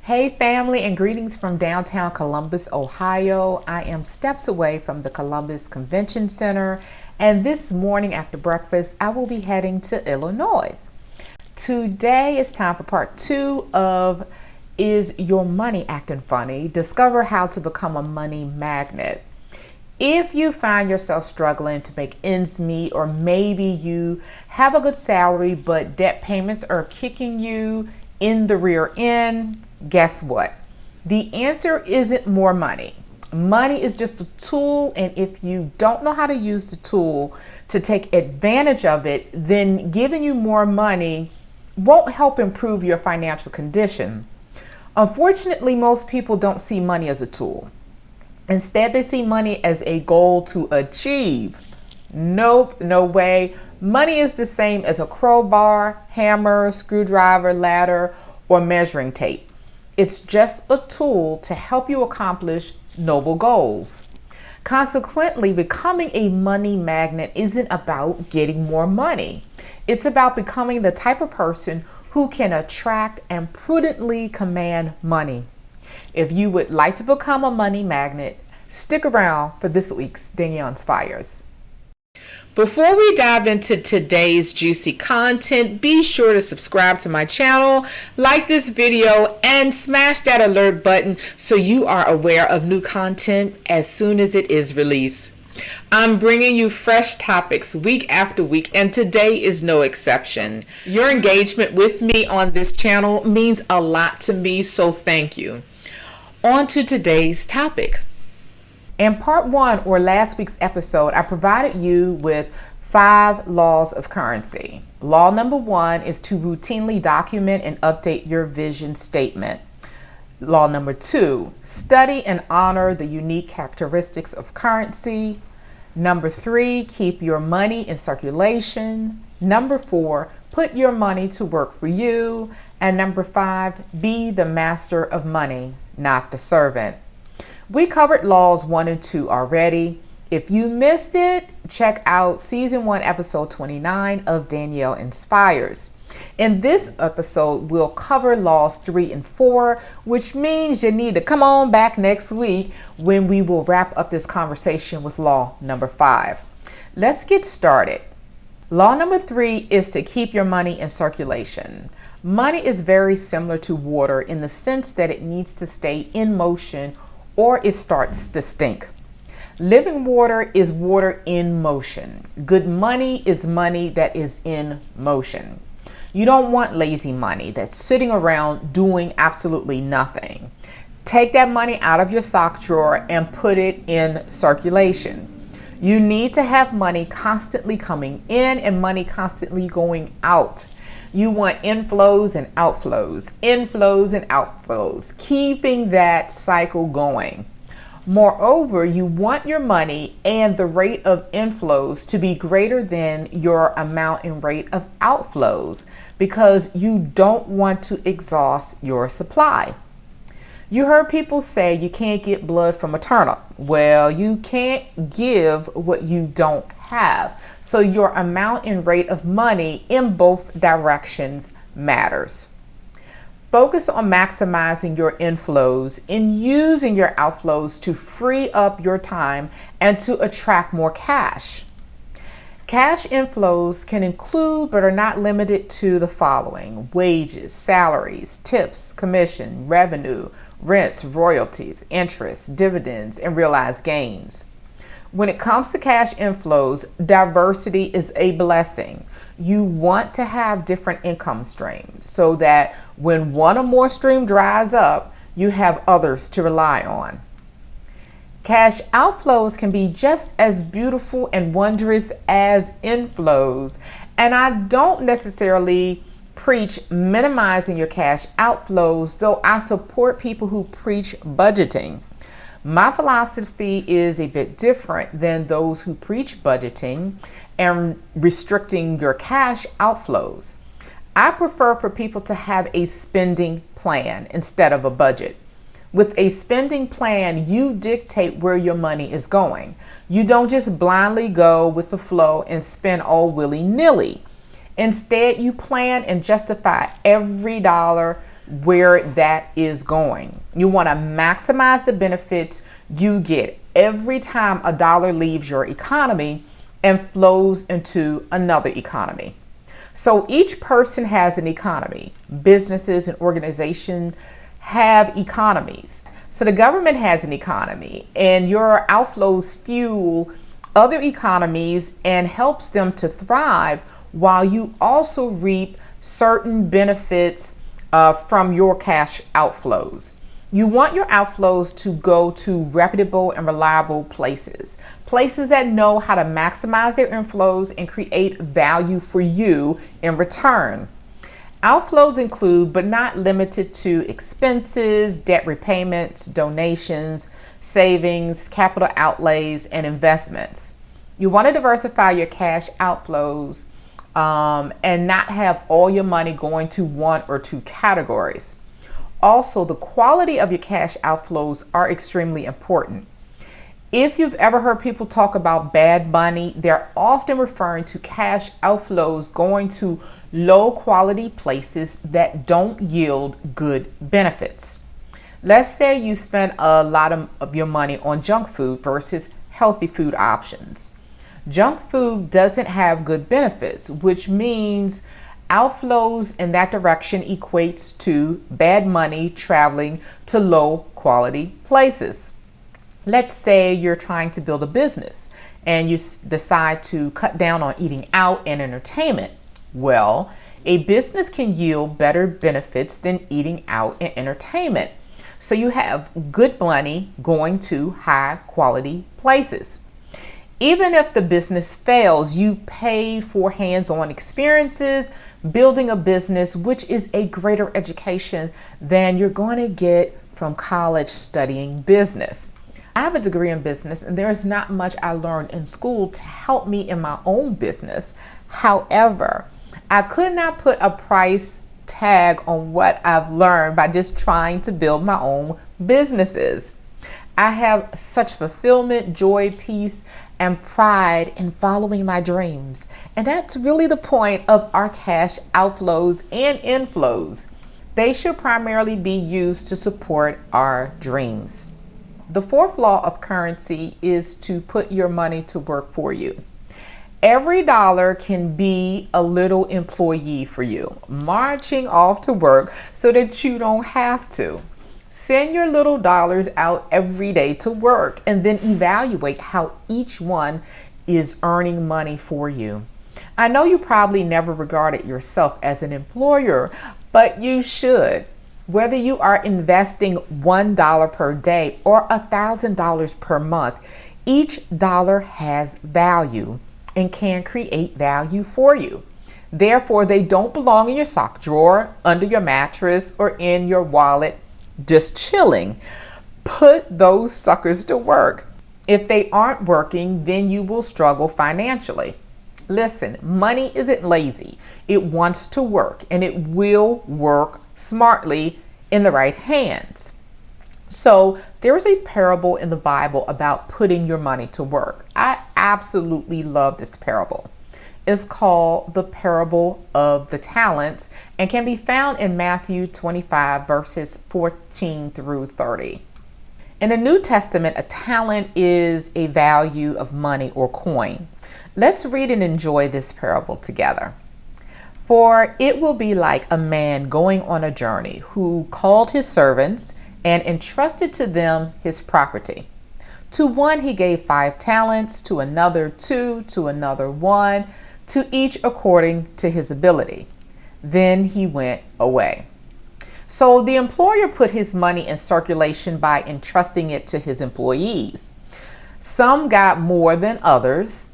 Hey family, and greetings from downtown Columbus, Ohio. I am steps away from the Columbus Convention Center, and this morning after breakfast I will be heading to Illinois. Today is time for part 2 of Is Your Money Acting Funny? Discover how to become a money magnet. If you find yourself struggling to make ends meet, or maybe you have a good salary but debt payments are kicking you in the rear end, guess what? The answer isn't more money. Money is just a tool, and if you don't know how to use the tool to take advantage of it, then giving you more money won't help improve your financial condition. Unfortunately, most people don't see money as a tool. Instead, they see money as a goal to achieve. Nope, no way. Money is the same as a crowbar, hammer, screwdriver, ladder, or measuring tape. It's just a tool to help you accomplish noble goals. Consequently, becoming a money magnet isn't about getting more money. It's about becoming the type of person who can attract and prudently command money. If you would like to become a money magnet, stick around for this week's Danielle Inspires. Before we dive into today's juicy content, be sure to subscribe to my channel, like this video, and smash that alert button so you are aware of new content as soon as it is released. I'm bringing you fresh topics week after week, and today is no exception. Your engagement with me on this channel means a lot to me, so thank you. On to today's topic. In part 1, or last week's episode, I provided you with 5 laws of currency. Law number 1 is to routinely document and update your vision statement. Law number 2, study and honor the unique characteristics of currency. Number 3, keep your money in circulation. Number 4, put your money to work for you. And number 5, be the master of money, not the servant. We covered laws 1 and 2 already. If you missed it, check out season 1, episode 29 of Danielle Inspires. In this episode, we'll cover laws 3 and 4, which means you need to come on back next week when we will wrap up this conversation with law number 5. Let's get started. Law number 3 is to keep your money in circulation. Money is very similar to water in the sense that it needs to stay in motion or it starts to stink. Living water is water in motion. Good money is money that is in motion. You don't want lazy money that's sitting around doing absolutely nothing. Take that money out of your sock drawer and put it in circulation. You need to have money constantly coming in and money constantly going out. You want inflows and outflows, keeping that cycle going. Moreover, you want your money and the rate of inflows to be greater than your amount and rate of outflows because you don't want to exhaust your supply. You heard people say you can't get blood from a turnip. Well, you can't give what you don't have. So your amount and rate of money in both directions matters. Focus on maximizing your inflows and using your outflows to free up your time and to attract more cash. Cash inflows can include but are not limited to the following: wages, salaries, tips, commission, revenue, rents, royalties, interest, dividends, and realized gains. When it comes to cash inflows, diversity is a blessing. You want to have different income streams so that when one or more stream dries up, you have others to rely on. Cash outflows can be just as beautiful and wondrous as inflows, and I don't necessarily preach minimizing your cash outflows, though I support people who preach budgeting. My philosophy is a bit different than those who preach budgeting and restricting your cash outflows. I prefer for people to have a spending plan instead of a budget. With a spending plan, you dictate where your money is going. You don't just blindly go with the flow and spend all willy-nilly. Instead, you plan and justify every dollar where that is going. You want to maximize the benefits you get every time a dollar leaves your economy and flows into another economy. So each person has an economy. Businesses and organizations have economies. So the government has an economy, and your outflows fuel other economies and helps them to thrive, while you also reap certain benefits from your cash outflows. You want your outflows to go to reputable and reliable places that know how to maximize their inflows and create value for you in return. Outflows include, but not limited to, expenses, debt repayments, donations, savings, capital outlays, and investments. You want to diversify your cash outflows and not have all your money going to one or two categories. Also, the quality of your cash outflows are extremely important. If you've ever heard people talk about bad money, they're often referring to cash outflows going to low quality places that don't yield good benefits. Let's say you spend a lot of your money on junk food versus healthy food options. Junk food doesn't have good benefits, which means outflows in that direction equates to bad money traveling to low quality places. Let's say you're trying to build a business and you decide to cut down on eating out and entertainment. Well, a business can yield better benefits than eating out and entertainment. So you have good money going to high quality places. Even if the business fails, you paid for hands-on experiences building a business, which is a greater education than you're going to get from college studying business. I have a degree in business, and there's not much I learned in school to help me in my own business. However, I could not put a price tag on what I've learned by just trying to build my own businesses. I have such fulfillment, joy, peace, and pride in following my dreams. And that's really the point of our cash outflows and inflows. They should primarily be used to support our dreams. The fourth law of currency is to put your money to work for you. Every dollar can be a little employee for you, marching off to work so that you don't have to. Send your little dollars out every day to work and then evaluate how each one is earning money for you. I know you probably never regarded yourself as an employer, but you should. Whether you are investing $1 per day or $1,000 per month, each dollar has value and can create value for you. Therefore, they don't belong in your sock drawer, under your mattress, or in your wallet, just chilling. Put those suckers to work. If they aren't working, then you will struggle financially. Listen, money isn't lazy. It wants to work, and it will work smartly in the right hands. So there's a parable in the Bible about putting your money to work. I absolutely love this parable. It's called the parable of the talents and can be found in Matthew 25 verses 14 through 30. In the New Testament, a talent is a value of money or coin. Let's read and enjoy this parable together. For it will be like a man going on a journey who called his servants and entrusted to them his property. To one he gave 5 talents, to another 2, to another 1, to each according to his ability. Then he went away. So the employer put his money in circulation by entrusting it to his employees. Some got more than others,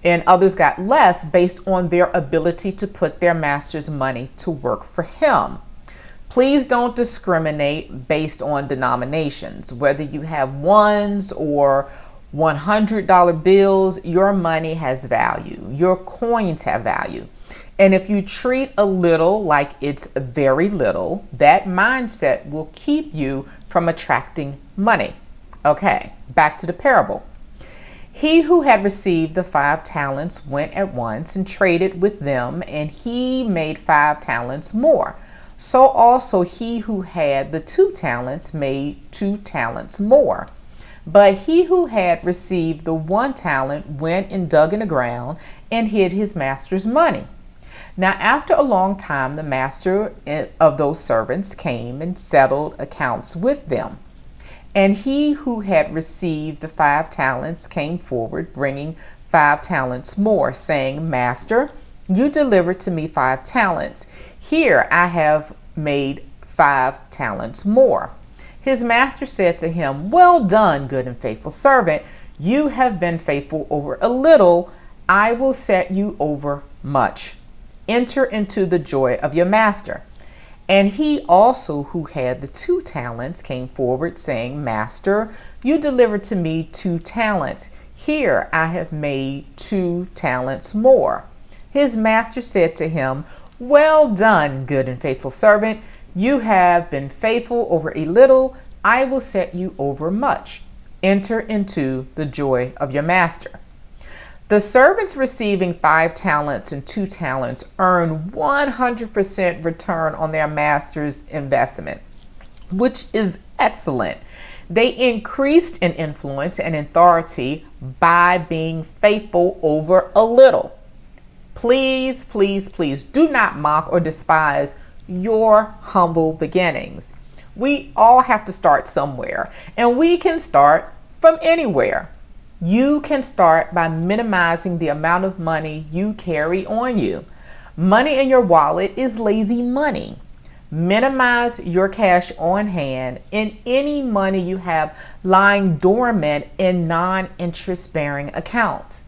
and others got less based on their ability to put their master's money to work for him. Please don't discriminate based on denominations. Whether you have ones or $100 bills, your money has value. Your coins have value. And if you treat a little like it's very little, that mindset will keep you from attracting money. Okay, back to the parable. He who had received the 5 talents went at once and traded with them, and he made 5 talents more. So also he who had the 2 talents made 2 talents more. But he who had received the 1 talent went and dug in the ground and hid his master's money. Now after a long time, the master of those servants came and settled accounts with them. And he who had received the 5 talents came forward, bringing 5 talents more, saying, Master, you delivered to me 5 talents. Here I have made 5 talents more. His master said to him, Well done, good and faithful servant. You have been faithful over a little. I will set you over much. Enter into the joy of your master. And he also who had the 2 talents came forward, saying, Master, you delivered to me 2 talents. Here I have made 2 talents more. His master said to him, Well done, good and faithful servant. You have been faithful over a little. I will set you over much. Enter into the joy of your master. The servants receiving 5 talents and 2 talents earned 100% return on their master's investment, which is excellent. They increased in influence and authority by being faithful over a little. Please, please, please do not mock or despise your humble beginnings. We all have to start somewhere, and we can start from anywhere. You can start by minimizing the amount of money you carry on you. Money in your wallet is lazy money. Minimize your cash on hand and any money you have lying dormant in non-interest bearing accounts.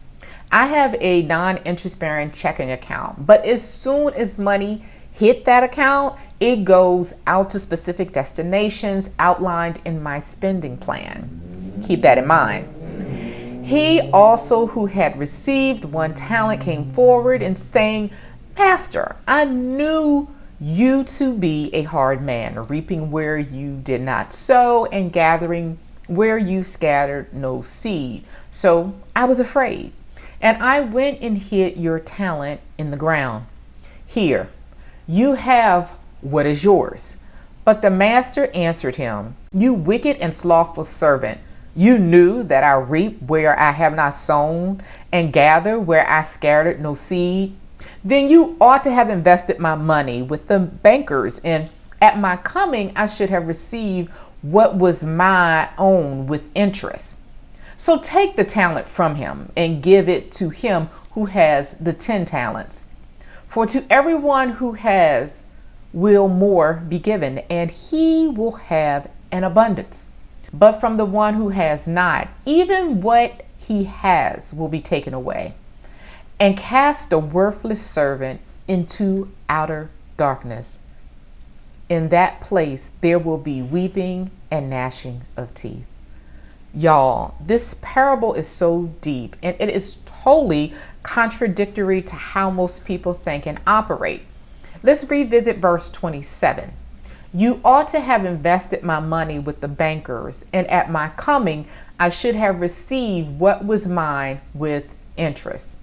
I have a non-interest bearing checking account, but as soon as money hit that account, it goes out to specific destinations outlined in my spending plan. Keep that in mind. He also who had received 1 talent came forward and saying, Master, I knew you to be a hard man, reaping where you did not sow and gathering where you scattered no seed. So I was afraid, and I went and hid your talent in the ground. Here, you have what is yours. But the master answered him, You wicked and slothful servant. You knew that I reap where I have not sown and gather where I scattered no seed. Then you ought to have invested my money with the bankers, and at my coming I should have received what was my own with interest. So take the talent from him and give it to him who has the 10 talents. For to everyone who has will more be given, and he will have an abundance. But from the one who has not, even what he has will be taken away. And cast the worthless servant into outer darkness. In that place there will be weeping and gnashing of teeth. Y'all, this parable is so deep, and it is totally contradictory to how most people think and operate. Let's revisit verse 27. You ought to have invested my money with the bankers, and at my coming I should have received what was mine with interest.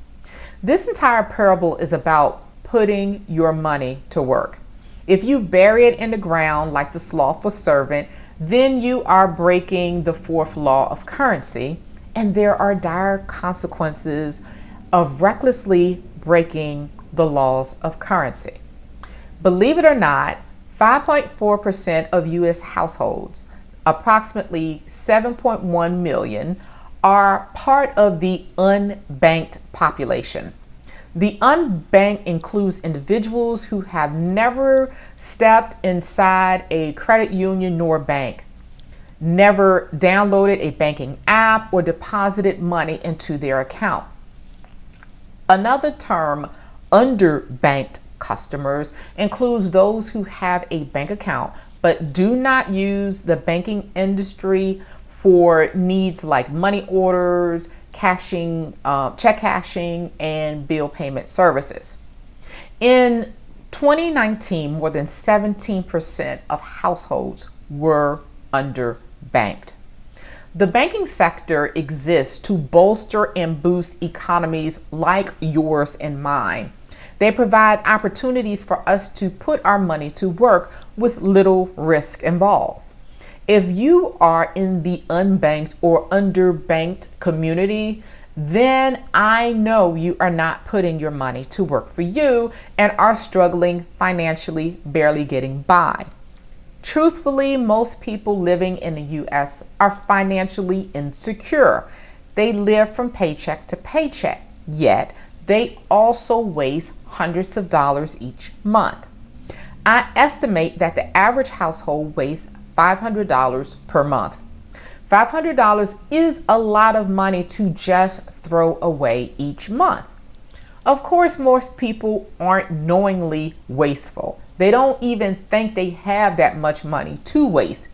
This entire parable is about putting your money to work. If you bury it in the ground like the slothful servant, then you are breaking the 4th law of currency, and there are dire consequences of recklessly breaking the laws of currency. Believe it or not, 5.4% of U.S. households, approximately 7.1 million, are part of the unbanked population. The unbanked includes individuals who have never stepped inside a credit union nor bank, never downloaded a banking app or deposited money into their account. Another term, underbanked customers, includes those who have a bank account but do not use the banking industry for needs like money orders, cashing, check cashing, and bill payment services. In 2019, more than 17% of households were underbanked. The banking sector exists to bolster and boost economies like yours and mine. They provide opportunities for us to put our money to work with little risk involved. If you are in the unbanked or underbanked community, then I know you are not putting your money to work for you and are struggling financially, barely getting by. Truthfully, most people living in the U.S. are financially insecure. They live from paycheck to paycheck, yet they also waste hundreds of dollars each month. I estimate that the average household wastes $500 per month. $500 is a lot of money to just throw away each month. Of course, most people aren't knowingly wasteful. They don't even think they have that much money to waste.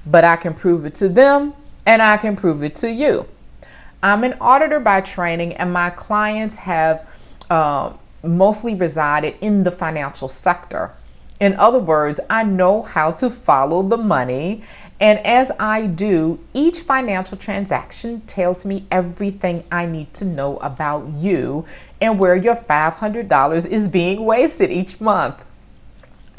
But I can prove it to them, and I can prove it to you. I'm an auditor by training, and my clients have mostly resided in the financial sector. In other words, I know how to follow the money, and as I do, each financial transaction tells me everything I need to know about you and where your $500 is being wasted each month.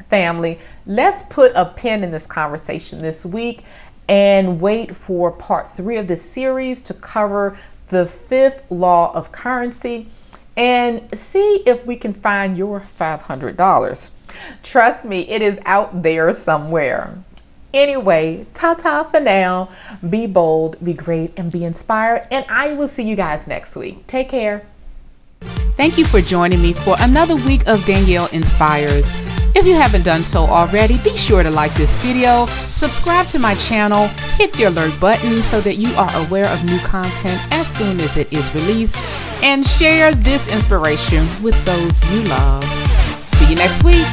Family, let's put a pin in this conversation this week and wait for part 3 of this series to cover the 5th law of currency and see if we can find your $500. Trust me, it is out there somewhere. Anyway, ta-ta for now. Be bold, be great, and be inspired. And I will see you guys next week. Take care. Thank you for joining me for another week of Danielle Inspires. If you haven't done so already, be sure to like this video, subscribe to my channel, hit the alert button so that you are aware of new content as soon as it is released, and share this inspiration with those you love. See you next week.